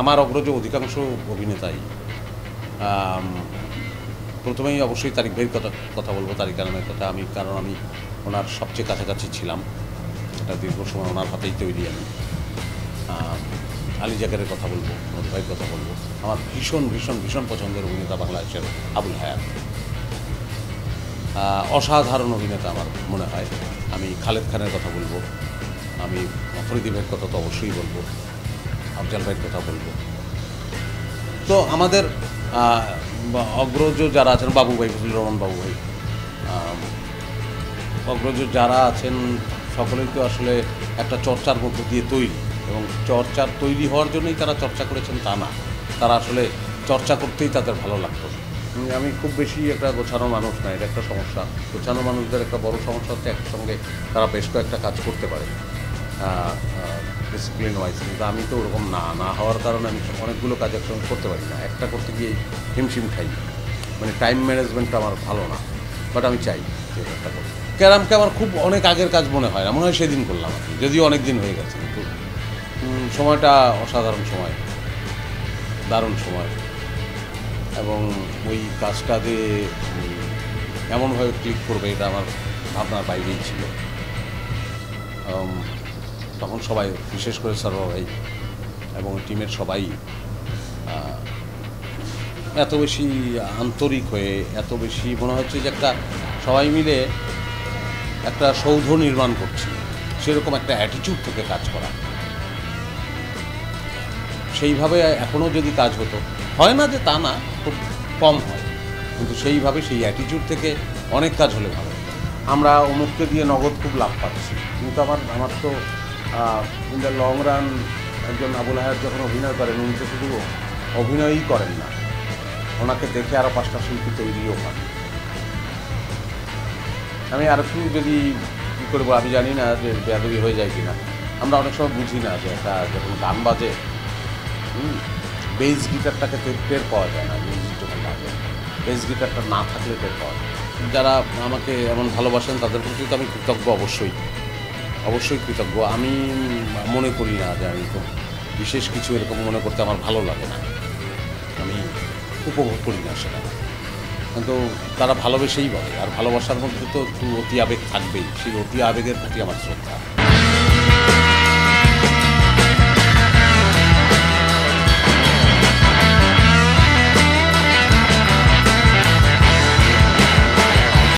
আমার অগ্রজ অধিকাংশ অভিনেতাই। প্রথমেই অবশ্যই তারিক ভাইয়ের কথা বলবো, তারিক আনামের কথা। কারণ আমি ওনার সবচেয়ে কাছাকাছি ছিলাম, এটা দীর্ঘ সময় ওনার হাতেই তৈরি আমি। আলী জাকেরের কথা বলবো, নদী ভাইয়ের কথা বলবো। আমার ভীষণ ভীষণ ভীষণ পছন্দের অভিনেতা বাংলাদেশের আবুল হায়াত, অসাধারণ অভিনেতা আমার মনে হয়। আমি খালেদ খানের কথা বলবো, আমি ফরিদি ভাইয়ের কথা তো অবশ্যই বলবো, আফজাল ভাইয়ের কথা বলবো। তো আমাদের অগ্রজ যারা আছেন, বাবু ভাই, ফজলুর রহমান বাবু ভাই, অগ্রজ যারা আছেন সকলেই তো আসলে একটা চর্চার মধ্য দিয়ে তৈরি, এবং চর্চার তৈরি হওয়ার জন্যই তারা চর্চা করেছেন তা না, তারা আসলে চর্চা করতেই তাদের ভালো লাগতো। আমি খুব বেশি একটা গোছানো মানুষ না, এটা একটা সমস্যা। গোছানো মানুষদের একটা বড় সমস্যা হচ্ছে একসঙ্গে তারা বেশ কয়েকটা কাজ করতে পারে ডিসিপ্লিন ওয়াইজ, কিন্তু আমি তো ওরকম না হওয়ার কারণে আমি অনেকগুলো কাজ একসঙ্গে করতে পারি না, একটা করতে গিয়ে হিমশিম খাই। মানে টাইম ম্যানেজমেন্টটা আমার ভালো না, বাট আমি চাই যে একটা করতে। ক্যারামকে আমার খুব অনেক আগের কাজ মনে হয় না, মনে হয় সেদিন করলাম আর কি, যদিও অনেক দিন হয়ে গেছে, কিন্তু সময়টা অসাধারণ সময়, দারুণ সময়। এবং ওই কাজটা যে এমনভাবে ক্লিক করবে এটা আমার ভাবনার বাইরেই ছিল। তখন সবাই, বিশেষ করে সরওয়ার ভাই এবং টিমের সবাই এত বেশি আন্তরিক হয়ে, এত বেশি মনে হচ্ছে যে একটা সবাই মিলে একটা সৌধ নির্মাণ করছি, সেরকম একটা অ্যাটিটিউড থেকে কাজ করা। সেইভাবে এখনও যদি কাজ হতো, হয় না যে তা না, খুব কম হয়, কিন্তু সেইভাবে সেই অ্যাটিটিউড থেকে অনেক কাজ হলে ভালো। আমরা অমুককে দিয়ে নগদ খুব লাভ পাচ্ছি, কিন্তু আমার তো ইন দ্য লং রান একজন আবুল হায়াত যখন অভিনয় করেন, উনি তো শুধু অভিনয়ই করেন না, ওনাকে দেখে আরও 5টা শিল্পী তৈরিও হয়। আমি আর একটু যদি কী করবো, আমি জানি না যে বেয়াদবি হয়ে যায় কিনা, আমরা অনেক সময় বুঝি না যে একটা যখন গান বাজে বেস গিটারটাকে টের পাওয়া যায় না, মিউজিক যখন বাজে বেস গিটারটা না থাকলে টের পাওয়া যায়। যারা আমাকে এমন ভালোবাসেন তাদের প্রতি তো আমি কৃতজ্ঞ, অবশ্যই কৃতজ্ঞ। আমি মনে করি না যে আমি খুব বিশেষ কিছু এরকম মনে করতে আমার ভালো লাগে না, আমি উপভোগ করি না সেটা, কিন্তু তারা ভালোবেসেই বলে। আর ভালোবাসার মধ্যে তো একটু অতি আবেগ থাকবেই, সেই অতি আবেগের প্রতি আমার শ্রদ্ধা।